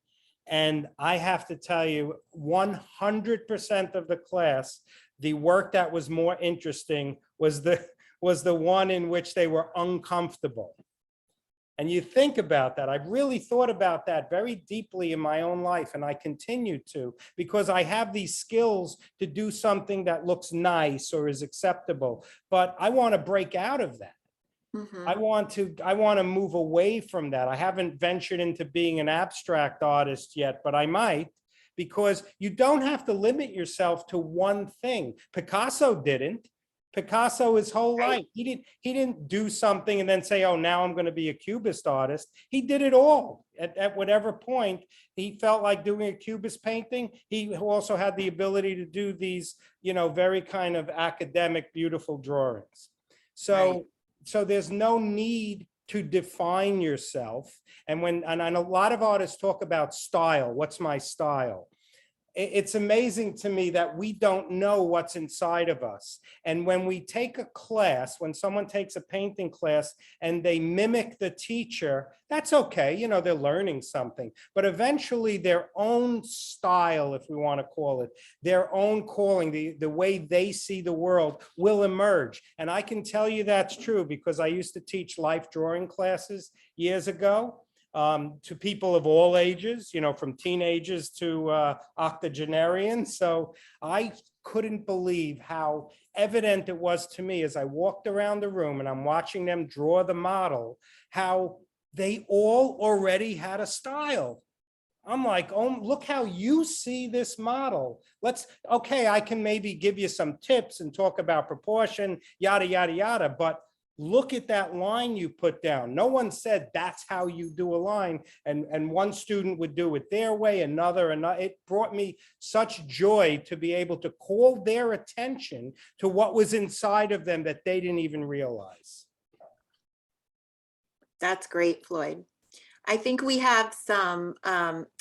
And I have to tell you, 100% of the class, the work that was more interesting was the one in which they were uncomfortable. And you think about that. I've really thought about that very deeply in my own life, and I continue to, because I have these skills to do something that looks nice or is acceptable, but I want to break out of that. Mm-hmm. I want to move away from that. I haven't ventured into being an abstract artist yet, but I might, because you don't have to limit yourself to one thing. Picasso didn't. Picasso, his whole life, he didn't do something and then say, oh, now I'm going to be a Cubist artist. He did it all. At whatever point he felt like doing a Cubist painting, he also had the ability to do these, you know, very kind of academic, beautiful drawings. So there's no need to define yourself. And a lot of artists talk about style. What's my style? It's amazing to me that we don't know what's inside of us. And when we take a class, when someone takes a painting class and they mimic the teacher, that's okay. You know, they're learning something, but eventually their own style, if we want to call it, their own calling, the way they see the world will emerge. And I can tell you that's true, because I used to teach life drawing classes years ago. To people of all ages, you know, from teenagers to octogenarians. So I couldn't believe how evident it was to me as I walked around the room and I'm watching them draw the model, how they all already had a style. I'm like, oh, look how you see this model. Okay, I can maybe give you some tips and talk about proportion, yada, yada, yada, but look at that line you put down. No one said that's how you do a line. And one student would do it their way, another. It brought me such joy to be able to call their attention to what was inside of them that they didn't even realize. That's great, Floyd. I think we have some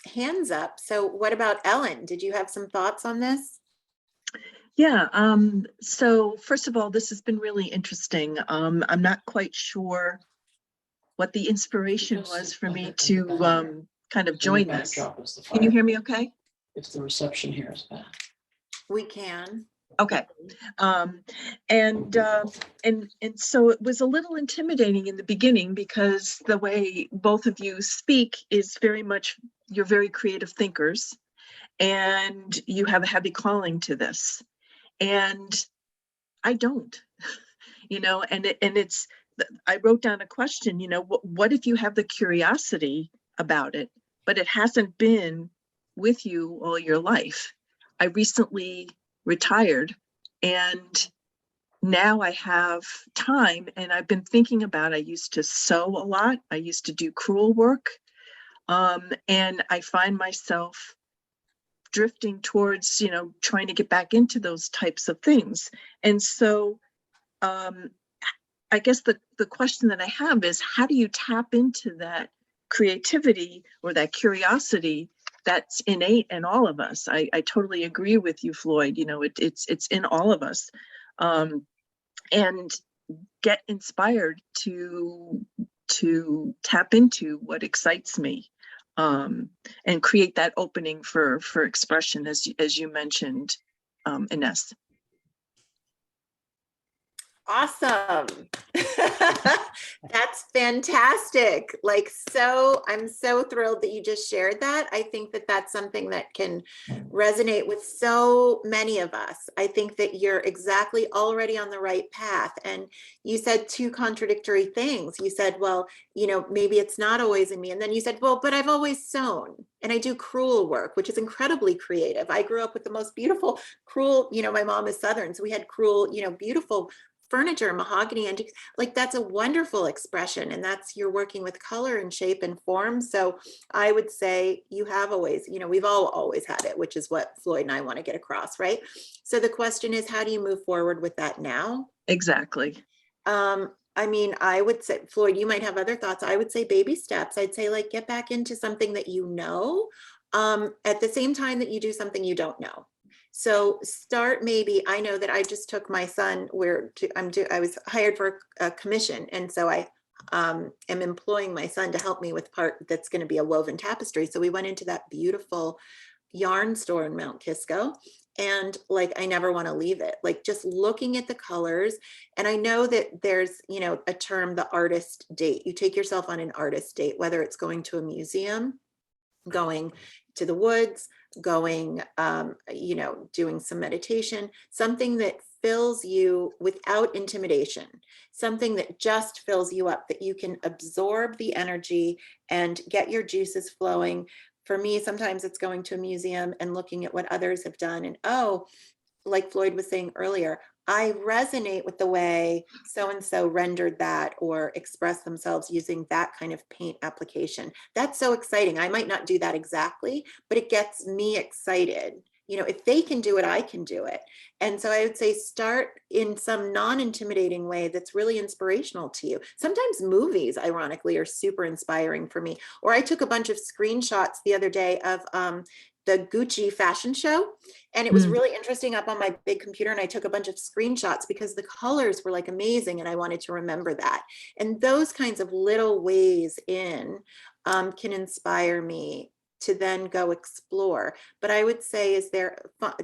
hands up. So what about Ellen? Did you have some thoughts on this? Yeah, so first of all, this has been really interesting. I'm not quite sure what the inspiration was for me to kind of join this. Can you hear me okay? If the reception here is bad. We can. Okay. Um, and so it was a little intimidating in the beginning because the way both of you speak is very much, you're very creative thinkers and you have a heavy calling to this. And I don't, and I wrote down a question, what if you have the curiosity about it, but it hasn't been with you all your life? I recently retired and now I have time and I've been thinking about, I used to sew a lot. I used to do crewel work. And I find myself drifting towards, trying to get back into those types of things. And so um, I guess the question that I have is, how do you tap into that creativity or that curiosity that's innate in all of us? I totally agree with you, Floyd. It's in all of us. And get inspired to tap into what excites me, and create that opening for expression, as you mentioned, Inness. Awesome. That's fantastic. Like, I'm so thrilled that you just shared that. I think that that's something that can resonate with so many of us. I think that you're exactly already on the right path. And you said two contradictory things. You said, well, maybe it's not always in me. And then you said, well, but I've always sewn and I do crewel work, which is incredibly creative. I grew up with the most beautiful crewel, my mom is Southern, so we had crewel, beautiful furniture, mahogany, and like that's a wonderful expression, and that's, you're working with color and shape and form. So I would say you have always, we've all always had it, which is what Floyd and I want to get across, right? So the question is, how do you move forward with that now? Exactly. I mean, I would say, Floyd, you might have other thoughts. I would say baby steps. I'd say, like, get back into something that at the same time that you do something you don't know. So start, maybe, I know that I just took my son I was hired for a commission. And so I am employing my son to help me with part that's going to be a woven tapestry. So we went into that beautiful yarn store in Mount Kisco. And like, I never want to leave it, like just looking at the colors. And I know that there's, a term, the artist date. You take yourself on an artist date, whether it's going to a museum, going to the woods, going, doing some meditation, something that fills you without intimidation, something that just fills you up, that you can absorb the energy and get your juices flowing. For me, sometimes it's going to a museum and looking at what others have done. And like Floyd was saying earlier, I resonate with the way so-and-so rendered that or expressed themselves using that kind of paint application. That's so exciting. I might not do that exactly, but it gets me excited. If they can do it, I can do it. And so I would say start in some non-intimidating way that's really inspirational to you. Sometimes movies, ironically, are super inspiring for me. Or I took a bunch of screenshots the other day of the Gucci fashion show. And it was really interesting up on my big computer. And I took a bunch of screenshots because the colors were like amazing. And I wanted to remember that. And those kinds of little ways in can inspire me to then go explore. But I would say,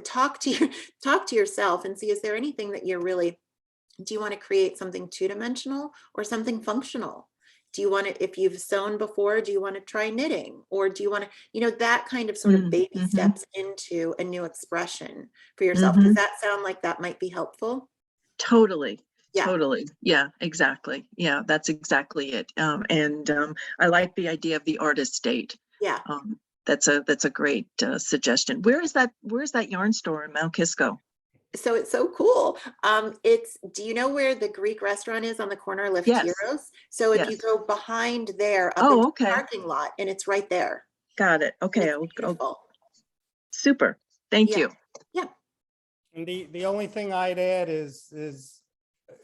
talk to yourself and see, is there anything that you're really, do you want to create something two-dimensional or something functional? Do you want to, if you've sewn before, do you want to try knitting? Or do you want to, that kind of sort of baby steps into a new expression for yourself? Does that sound like that might be helpful? Totally. Yeah. Totally. Yeah, exactly. Yeah, that's exactly it. And I like the idea of the artist date. Yeah. That's a great suggestion. Where's that yarn store in Mount Kisco? So it's so cool. Do you know where the Greek restaurant is on the corner of Yes. Lefteros? So if you Yes. go behind there, up into the parking lot, and it's right there. Got it. Okay. It's beautiful. Super. Thank you. Yeah. And the only thing I'd add is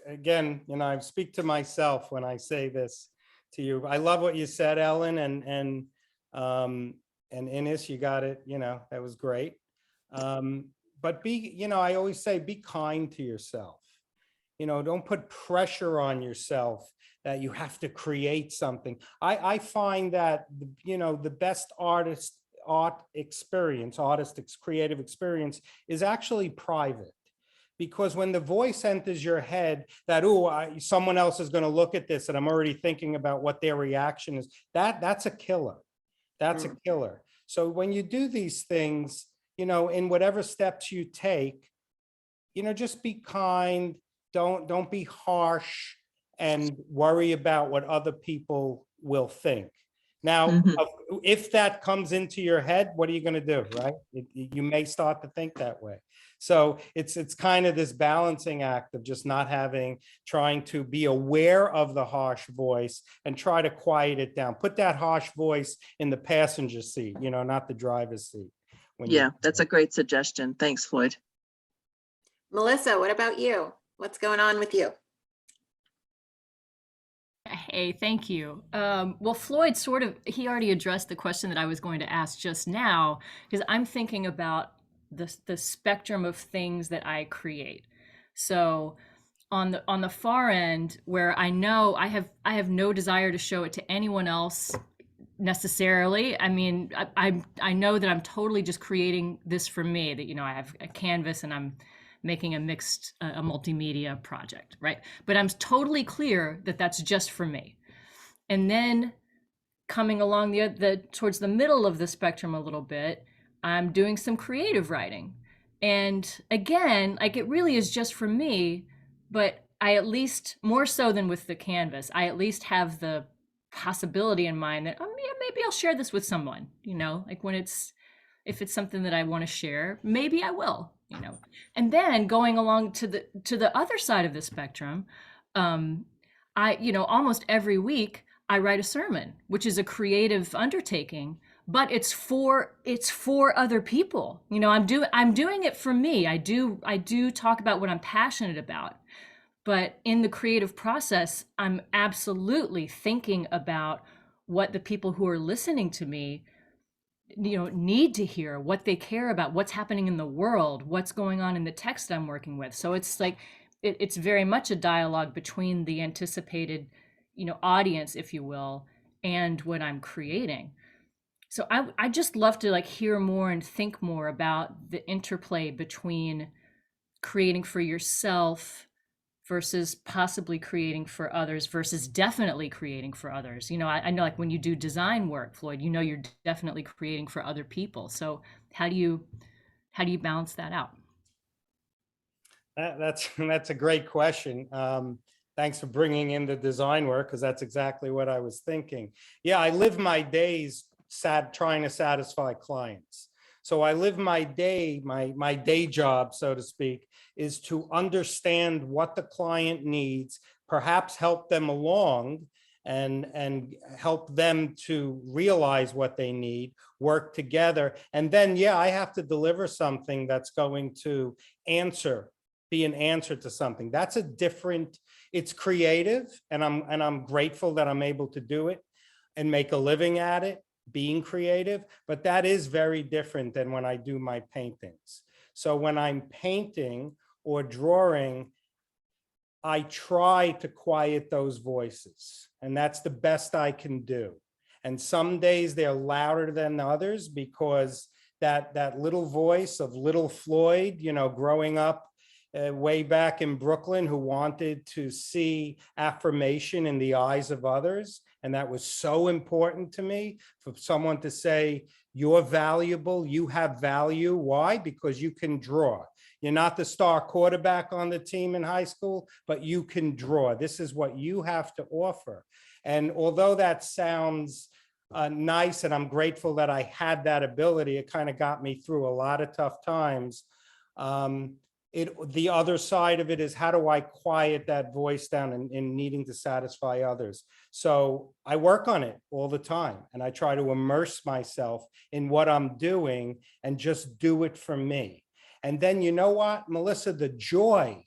again, I speak to myself when I say this to you. I love what you said, Ellen, and Inness, you got it. That was great. But I always say, be kind to yourself. Don't put pressure on yourself that you have to create something. I find that, the best creative experience is actually private. Because when the voice enters your head that, oh, someone else is going to look at this and I'm already thinking about what their reaction is, that's a killer. That's a killer. So when you do these things, in whatever steps you take, just be kind, don't be harsh and worry about what other people will think. Now, Mhm. if that comes into your head, what are you going to do, right? You may start to think that way. So it's kind of this balancing act of just trying to be aware of the harsh voice and try to quiet it down. Put that harsh voice in the passenger seat, not the driver's seat. Yeah, that's a great suggestion. Thanks, Floyd. Melissa, what about you? What's going on with you? Hey, thank you. Well, Floyd he already addressed the question that I was going to ask just now, because I'm thinking about the spectrum of things that I create. So on the far end, where I know I have no desire to show it to anyone else necessarily. I mean, I know that I'm totally just creating this for me, that, I have a canvas and I'm making a multimedia project, right? But I'm totally clear that that's just for me. And then coming along towards the middle of the spectrum a little bit, I'm doing some creative writing. And again, like, it really is just for me, but I, at least more so than with the canvas, I at least have the possibility in mind that, oh, yeah, maybe I'll share this with someone, like if it's something that I want to share, maybe I will, And then going along to the other side of the spectrum, almost every week I write a sermon, which is a creative undertaking, but it's for other people. I'm doing it for me. I do talk about what I'm passionate about, but in the creative process, I'm absolutely thinking about what the people who are listening to me need to hear, what they care about, what's happening in the world, what's going on in the text I'm working with. So it's like it's very much a dialogue between the anticipated audience, if you will, and what I'm creating. So I just love to hear more and think more about the interplay between creating for yourself versus possibly creating for others versus definitely creating for others. I know, like, when you do design work, Floyd, you're definitely creating for other people. So how do you balance that out? That's a great question. Thanks for bringing in the design work, because that's exactly what I was thinking. Yeah, I live my days trying to satisfy clients. So I live my day job, so to speak, is to understand what the client needs, perhaps help them along and help them to realize what they need, work together. And then, yeah, I have to deliver something that's going to be an answer to something. That's a different, it's creative, and I'm grateful that I'm able to do it and make a living at it, being creative, but that is very different than when I do my paintings. So when I'm painting or drawing, I try to quiet those voices, and that's the best I can do. And some days they're louder than others, because that little voice of little Floyd, growing up way back in Brooklyn, who wanted to see affirmation in the eyes of others. And that was so important to me, for someone to say, you're valuable, you have value. Why? Because you can draw. You're not the star quarterback on the team in high school, but you can draw. This is what you have to offer. And although that sounds nice, and I'm grateful that I had that ability, it kind of got me through a lot of tough times. The other side of it is, how do I quiet that voice down in needing to satisfy others? So I work on it all the time, and I try to immerse myself in what I'm doing and just do it for me. And then, you know what, Melissa, the joy,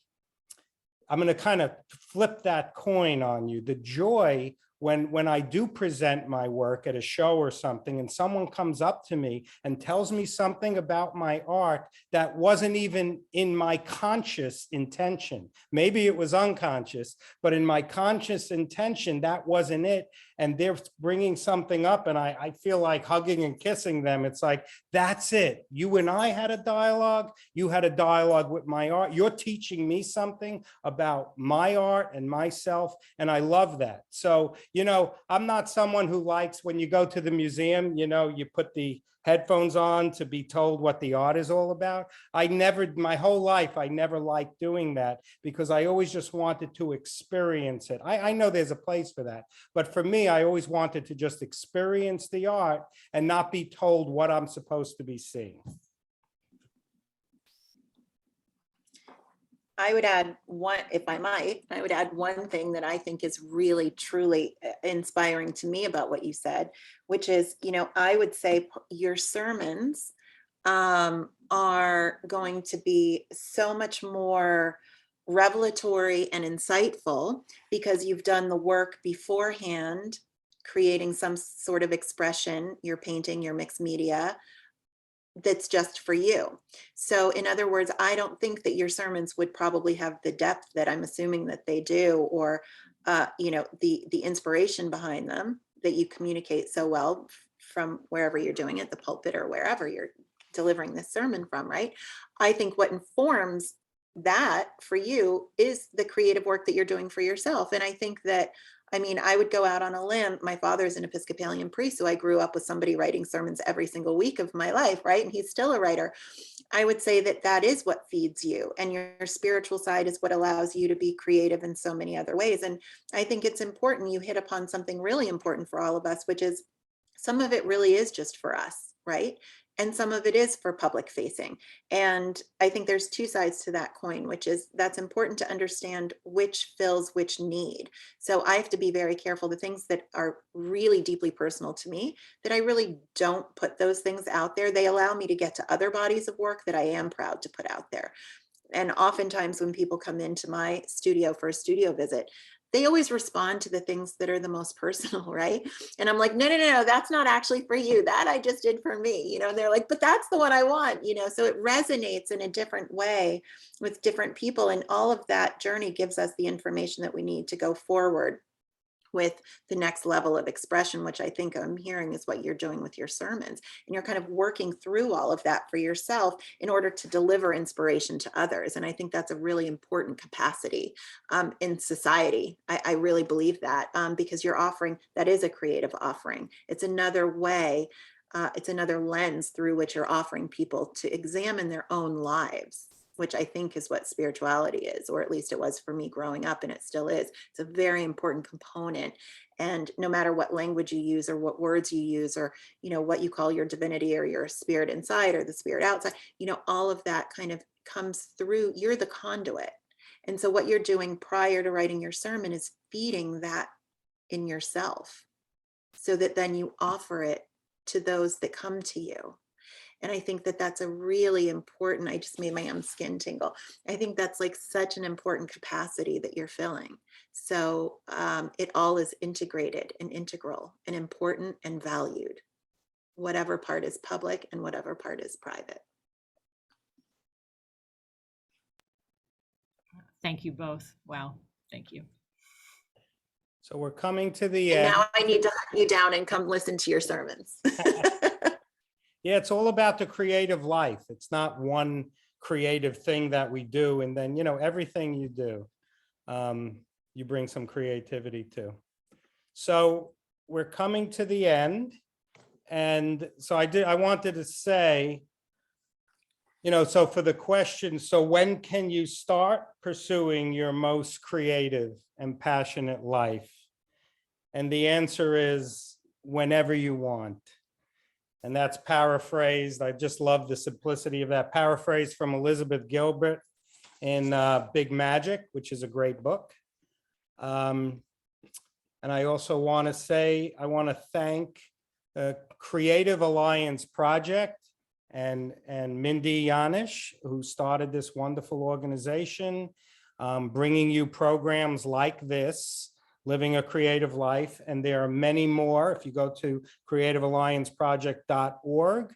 I'm going to kind of flip that coin on you. The joy when I do present my work at a show or something, and someone comes up to me and tells me something about my art that wasn't even in my conscious intention. Maybe it was unconscious, but in my conscious intention, that wasn't it. And they're bringing something up, and I feel like hugging and kissing them. It's like, that's it. You and I had a dialogue. You had a dialogue with my art. You're teaching me something about my art and myself, and I love that. So, you know, I'm not someone who likes, when you go to the museum, you know, you put the headphones on to be told what the art is all about. My whole life, I never liked doing that, because I always just wanted to experience it. I know there's a place for that, but for me, I always wanted to just experience the art and not be told what I'm supposed to be seeing. I would add one, if I might, I would add one thing that I think is really, truly inspiring to me about what you said, which is, you know, I would say your sermons are going to be so much more revelatory and insightful because you've done the work beforehand, creating some sort of expression, your painting, your mixed media, that's just for you. So in other words, I don't think that your sermons would probably have the depth that I'm assuming that they do, or you know, the inspiration behind them that you communicate so well from wherever you're doing it, the pulpit or wherever you're delivering this sermon from, right? I think what informs that for you is the creative work that you're doing for yourself. And I think that, I mean, I would go out on a limb. My father is an Episcopalian priest, so I grew up with somebody writing sermons every single week of my life, right? And he's still a writer. I would say that that is what feeds you, and your spiritual side is what allows you to be creative in so many other ways. And I think it's important. You hit upon something really important for all of us, which is some of it really is just for us, right? And some of it is for public facing. And I think there's two sides to that coin, which is that's important to understand which fills which need. So I have to be very careful. The things that are really deeply personal to me, that I really don't put those things out there. They allow me to get to other bodies of work that I am proud to put out there. And oftentimes when people come into my studio for a studio visit, they always respond to the things that are the most personal, right? And I'm like, no, that's not actually for you. That I just did for me, you know, and they're like, but that's the one I want, you know, so it resonates in a different way with different people. And all of that journey gives us the information that we need to go forward with the next level of expression, which I think I'm hearing is what you're doing with your sermons. And you're kind of working through all of that for yourself in order to deliver inspiration to others. And I think that's a really important capacity in society. I really believe that because you're offering, that is a creative offering. It's another way, it's another lens through which you're offering people to examine their own lives, which I think is what spirituality is, or at least it was for me growing up, and it still is. It's a very important component. And no matter what language you use or what words you use, or, you know, what you call your divinity or your spirit inside or the spirit outside, you know, all of that kind of comes through, you're the conduit. And so what you're doing prior to writing your sermon is feeding that in yourself so that then you offer it to those that come to you. And I think that that's a really important, I just made my own skin tingle. I think that's like such an important capacity that you're filling. So it all is integrated and integral and important and valued, whatever part is public and whatever part is private. Thank you both. Wow. Thank you. So we're coming to the And end. now I need to hunt you down and come listen to your sermons. Yeah, it's all about the creative life. It's not one creative thing that we do. And then, you know, everything you do, you bring some creativity to. So we're coming to the end. And so I wanted to say, you know, so for the question, so when can you start pursuing your most creative and passionate life? And the answer is whenever you want. And that's paraphrased. I just love the simplicity of that paraphrase from Elizabeth Gilbert in Big Magic, which is a great book. And I also want to say, I want to thank the Creative Alliance Project and Mindy Yanish, who started this wonderful organization, bringing you programs like this Living a Creative Life. And there are many more. If you go to creativeallianceproject.org,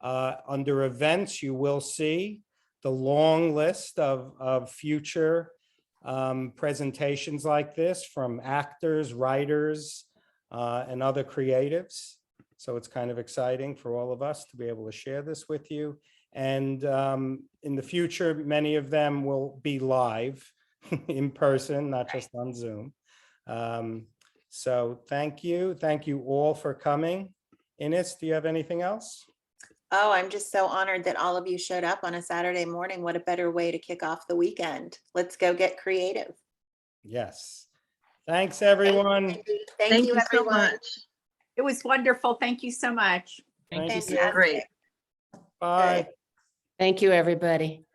under events, you will see the long list of future presentations like this from actors, writers, and other creatives. So it's kind of exciting for all of us to be able to share this with you. And in the future, many of them will be live in person, not just on Zoom. So thank you. Thank you all for coming. Inness, do you have anything else? Oh, I'm just so honored that all of you showed up on a Saturday morning. What a better way to kick off the weekend. Let's go get creative. Yes. Thanks, everyone. Thank you, so everyone. much. It was wonderful. Thank you so much. Thank you. Thank you. Fantastic. Great. Bye. Good. Thank you, everybody.